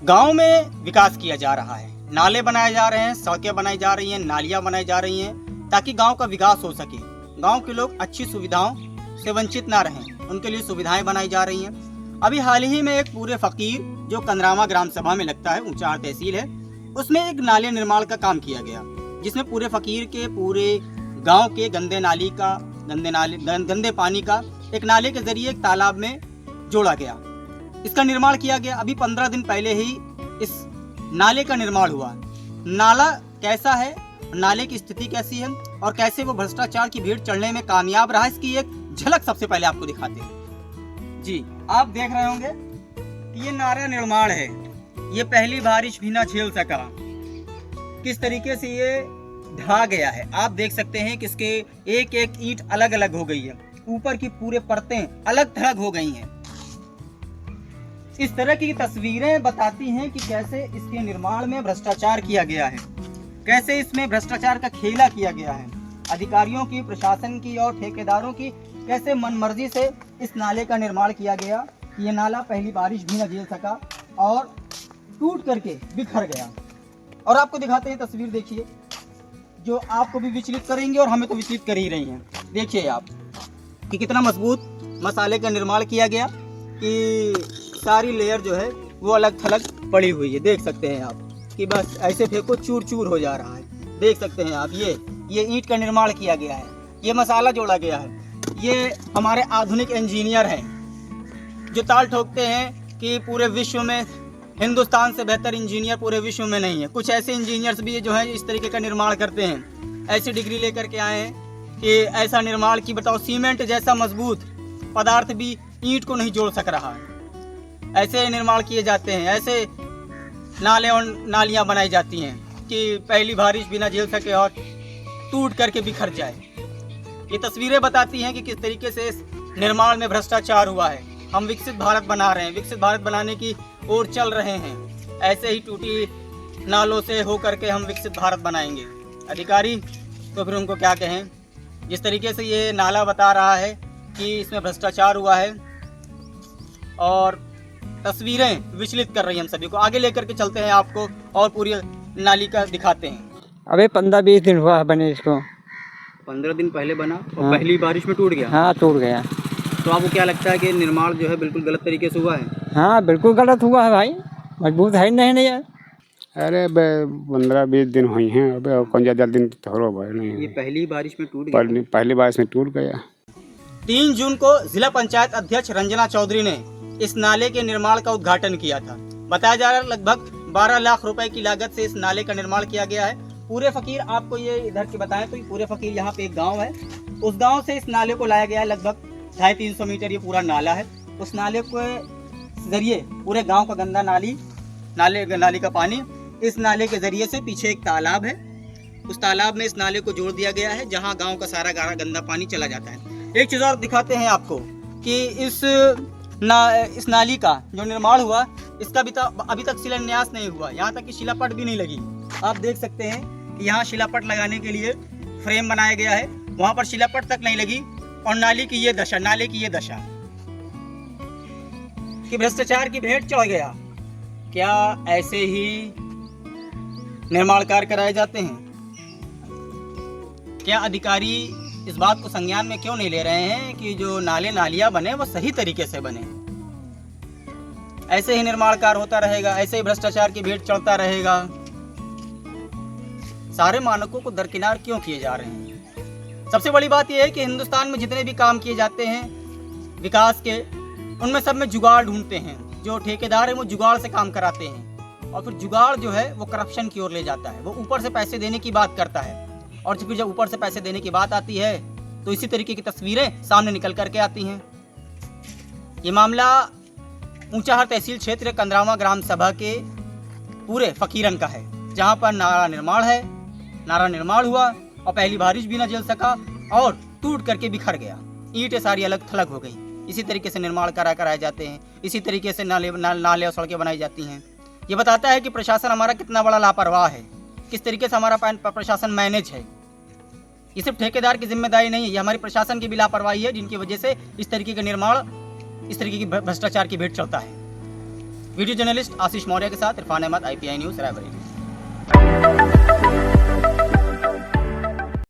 गांव में विकास किया जा रहा है, नाले बनाए जा रहे हैं, सड़कें बनाई जा रही हैं, नालियां बनाई जा रही हैं ताकि गांव का विकास हो सके। गांव के लोग अच्छी सुविधाओं से वंचित ना रहें, उनके लिए सुविधाएं बनाई जा रही हैं। अभी हाल ही में एक पूरे फकीर जो कंदरामा ग्राम सभा में लगता है, ऊंचाहार तहसील है, उसमें एक नाले निर्माण का काम किया गया, जिसमें पूरे फकीर के पूरे गांव के गंदे पानी का एक नाले के जरिए एक तालाब में जोड़ा गया। इसका निर्माण किया गया। अभी 15 दिन पहले ही इस नाले का निर्माण हुआ। नाला कैसा है, नाले की स्थिति कैसी है और कैसे वो भ्रष्टाचार की भीड़ चढ़ने में कामयाब रहा, इसकी एक झलक सबसे पहले आपको दिखाते हैं। जी, आप देख रहे होंगे कि ये नाला निर्माण है, ये पहली बारिश भी ना झेल सका। किस तरीके से ये ढहा गया है आप देख सकते हैं कि इसके एक एक ईंट अलग अलग हो गई है, ऊपर की पूरे परतें अलग थलग हो गई हैं। इस तरह की तस्वीरें बताती हैं कि कैसे इसके निर्माण में भ्रष्टाचार किया गया है, कैसे इसमें भ्रष्टाचार का खेला किया गया है। अधिकारियों की, प्रशासन की और ठेकेदारों की कैसे मनमर्जी से इस नाले का निर्माण किया गया। ये नाला पहली बारिश भी न झेल सका और टूट करके बिखर गया। और आपको दिखाते हैं तस्वीर, देखिए, जो आपको भी विचलित करेंगे और हमें तो विचलित कर ही रही हैं। देखिए आप कि कितना मजबूत मसाले का निर्माण किया गया कि सारी लेयर जो है वो अलग थलग पड़ी हुई है। देख सकते हैं आप कि बस ऐसे फेंको चूर चूर हो जा रहा है। देख सकते हैं आप, ये ईंट का निर्माण किया गया है, ये मसाला जोड़ा गया है। ये हमारे आधुनिक इंजीनियर हैं जो ताल ठोकते हैं कि पूरे विश्व में हिंदुस्तान से बेहतर इंजीनियर पूरे विश्व में नहीं है। कुछ ऐसे इंजीनियर्स भी जो है इस तरीके का निर्माण करते हैं, ऐसी डिग्री लेकर के आए हैं कि ऐसा निर्माण की बताओ, सीमेंट जैसा मजबूत पदार्थ भी ईंट को नहीं जोड़ सक रहा है। ऐसे निर्माण किए जाते हैं, ऐसे नाले और नालियां बनाई जाती हैं कि पहली बारिश भी ना झेल सके और टूट करके बिखर जाए। ये तस्वीरें बताती हैं कि किस तरीके से इस निर्माण में भ्रष्टाचार हुआ है। हम विकसित भारत बना रहे हैं, विकसित भारत बनाने की ओर चल रहे हैं। ऐसे ही टूटी नालों से हो करके हम विकसित भारत बनाएंगे। अधिकारी तो फिर उनको क्या कहें। जिस तरीके से ये नाला बता रहा है कि इसमें भ्रष्टाचार हुआ है और तस्वीरें विचलित कर रही हैं हम सभी को। आगे लेकर के चलते हैं आपको और पूरी नाली का दिखाते हैं। अबे 15-20 दिन हुआ है बने इसको। 15 दिन पहले बना और पहली बारिश में टूट गया। हाँ, टूट गया। तो आपको क्या लगता है कि निर्माण जो है बिल्कुल गलत तरीके से हुआ है? हाँ, बिल्कुल गलत हुआ है भाई, मजबूत है नहीं यार। अरे 15-20 दिन हुई हैं, अबे कौन ज़्यादा दिन थोड़ा भाई नहीं। ये पहली बारिश में टूट गया। पहली बारिश में टूट गया। 3 जून को जिला पंचायत अध्यक्ष रंजना चौधरी ने इस नाले के निर्माण का उद्घाटन किया था। बताया जा रहा है लगभग 12 लाख रुपए की लागत से इस नाले का निर्माण किया गया है। पूरे फकीर, आपको ये इधर के बताएं तो पूरे फकीर यहाँ पे एक गांव है, उस गांव से इस नाले को लाया गया है। लगभग 250-300 मीटर ये पूरा नाला है। उस नाले के जरिए पूरे गांव का गंदा नाली का पानी इस नाले के जरिए से, पीछे एक तालाब है, उस तालाब में इस नाले को जोड़ दिया गया है, जहां गांव का सारा गंदा पानी चला जाता है। एक चीज और दिखाते हैं आपको कि इस नाली का जो निर्माण हुआ, इसका अभी तक शिलान्यास नहीं हुआ, यहाँ तक कि शिलापट भी नहीं लगी। आप देख सकते हैं कि यहाँ शिलापट लगाने के लिए फ्रेम बनाया गया है, वहां पर शिलापट तक नहीं लगी। और नाले की ये दशा कि भ्रष्टाचार की भेंट चढ़ गया। क्या ऐसे ही निर्माण कार्य कराए जाते हैं? क्या अधिकारी इस बात को संज्ञान में क्यों नहीं ले रहे हैं कि जो नाले नालियां बने वो सही तरीके से बने? ऐसे ही निर्माण कार्य होता रहेगा, ऐसे ही भ्रष्टाचार की भेंट चढ़ता रहेगा। सारे मानकों को दरकिनार क्यों किए जा रहे हैं? सबसे बड़ी बात यह है कि हिंदुस्तान में जितने भी काम किए जाते हैं विकास के, उनमें सब में जुगाड़ ढूंढते हैं। जो ठेकेदार है वो जुगाड़ से काम कराते हैं और फिर जुगाड़ जो है वो करप्शन की ओर ले जाता है। वो ऊपर से पैसे देने की बात करता है और फिर जब ऊपर से पैसे देने की बात आती है तो इसी तरीके की तस्वीरें सामने निकल करके आती हैं। ये मामला ऊंचाहार तहसील क्षेत्र कंदरामा ग्राम सभा के पूरे फकीरन का है, जहां पर नाला निर्माण हुआ और पहली बारिश भी न झेल सका और टूट करके बिखर गया। ईंटें सारी अलग थलग हो गई। इसी तरीके से निर्माण कराए जाते हैं, इसी तरीके से नाले और सड़कें बनाई जाती हैं। ये बताता है कि प्रशासन हमारा कितना बड़ा लापरवाह है, किस तरीके से हमारा प्रशासन मैनेज है। ये सिर्फ ठेकेदार की जिम्मेदारी नहीं है, ये हमारी प्रशासन की भी लापरवाही है, जिनकी वजह से इस तरीके का निर्माण, इस तरीके की भ्रष्टाचार की भेंट चढ़ता है। वीडियो जर्नलिस्ट आशीष मौर्य के साथ इरफान अहमद, IPI न्यूज़ रायबरेली।